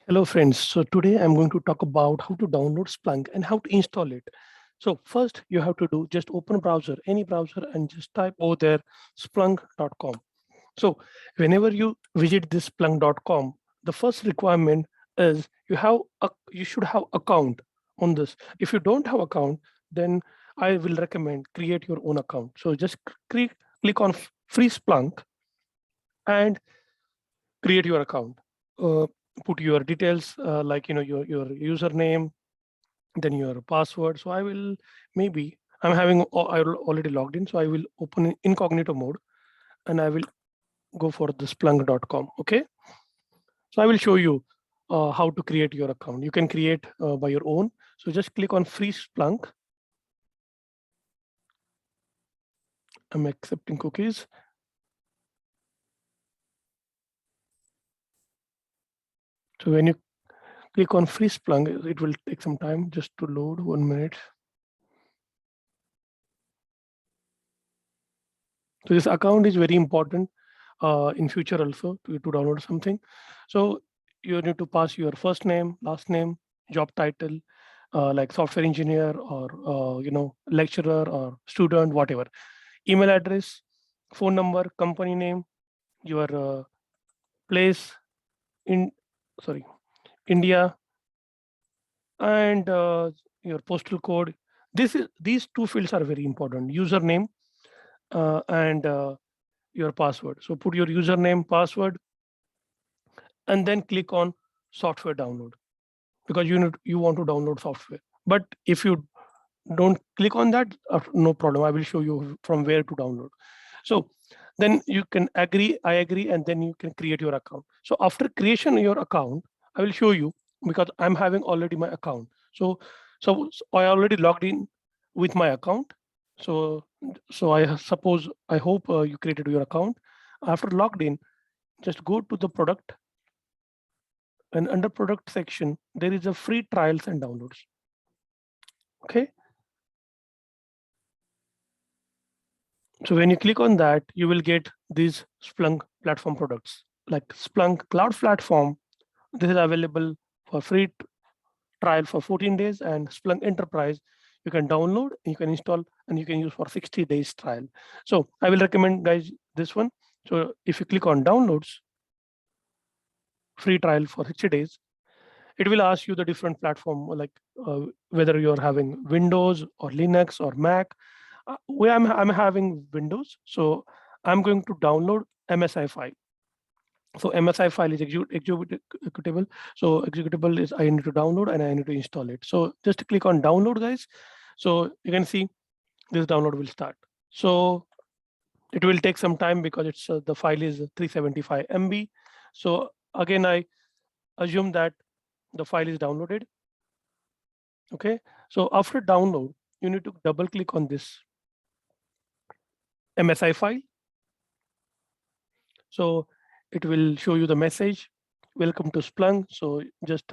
Hello friends, so today I'm going to talk about how to download Splunk and how to install it. So first you have to do just open browser, any browser, and just type over there splunk.com. So whenever you visit this splunk.com, the first requirement is you should have account on this. If you don't have account, then I will recommend create your own account. So just click on free Splunk and create your account. Uh, Put your details like your username, then your password. So I will maybe I already logged in, so I will open in incognito mode and I will go for the splunk.com. Okay, so I will show you how to create your account. You can create by your own. So just click on free Splunk. I'm accepting cookies. So when you click on free Splunk, it will take some time just to load. 1 minute. So this account is very important in future also to download something. So you need to pass your first name, last name, job title, like software engineer or lecturer or student, whatever. Email address, phone number, company name, your place in sorry India, and your postal code. These two fields are very important. Username and your password. So put your username, password, and then click on software download because you want to download software. But if you don't click on that, no problem. I will show you from where to download. So then you can agree, I agree, and then you can create your account. So after creation of your account, I will show you because I'm having already my account. So I already logged in with my account. So I hope you created your account. After logged in, just go to the product, and under product section, there is a free trials and downloads. Okay. So when you click on that, you will get these Splunk platform products like Splunk Cloud Platform. This is available for free trial for 14 days, and Splunk Enterprise you can download, you can install, and you can use for 60 days trial. So I will recommend guys this one. So if you click on downloads, free trial for 60 days, it will ask you the different platform like whether you're having Windows or Linux or Mac. Where I'm having Windows, so I'm going to download MSI file. So MSI file is executable. So executable is I need to download and I need to install it. So just click on download, guys. So you can see this download will start. So it will take some time because it's the file is 375 MB. So again, I assume that the file is downloaded. Okay. So after download, you need to double click on this MSI file. So it will show you the message, welcome to Splunk. So just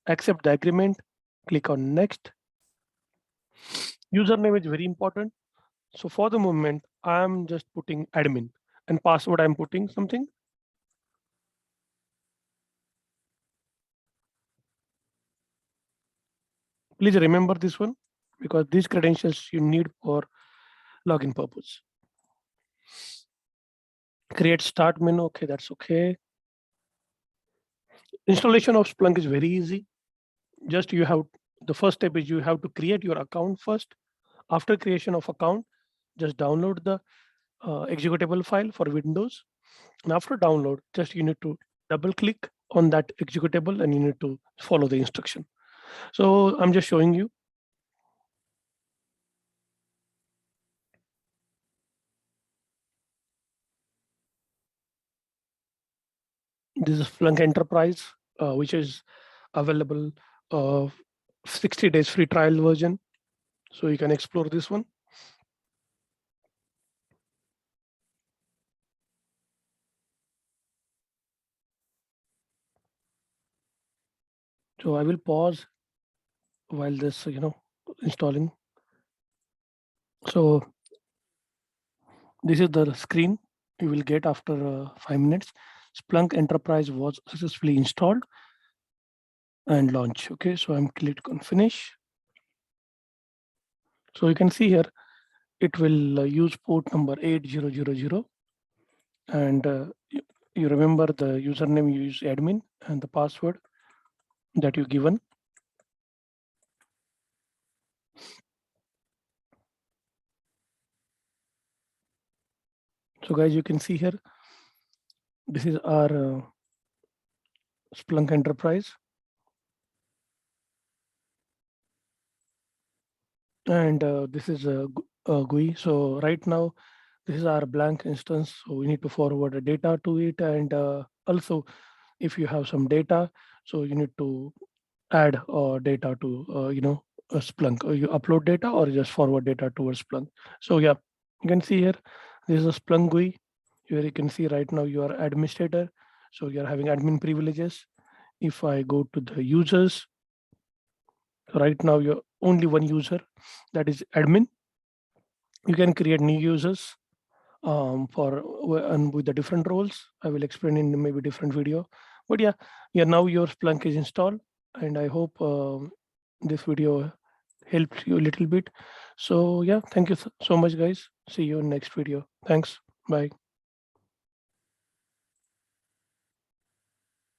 accept the agreement, click on next. Username is very important. So for the moment, I'm just putting admin, and password I'm putting something. Please remember this one because these credentials you need for login purpose. Create start menu. Okay, that's okay. Installation of Splunk is very easy. Just the first step is you have to create your account first. After creation of account, just download the executable file for Windows. And after download, just you need to double click on that executable and you need to follow the instruction. So I'm just showing you. This is Splunk Enterprise, which is available 60 days free trial version. So you can explore this one. So I will pause while this, installing. So this is the screen you will get after 5 minutes. Splunk Enterprise was successfully installed. and launch. Okay, so I'm click on finish. So you can see here, it will use port number 8000, and you remember the username you use admin and the password that you given. So guys, you can see here, this is our Splunk Enterprise, and this is a GUI. So right now, this is our blank instance. So we need to forward the data to it, and also if you have some data, so you need to add data to a Splunk, or you upload data or just forward data towards Splunk. So yeah, you can see here, this is a Splunk GUI where you can see right now you are administrator, so you're having admin privileges. If I go to the users, right now you're only one user, that is admin. You can create new users and with the different roles. I will explain in maybe different video. But yeah, now your Splunk is installed, and I hope this video helped you a little bit. So yeah, thank you so much, guys. See you in next video. Thanks. Bye.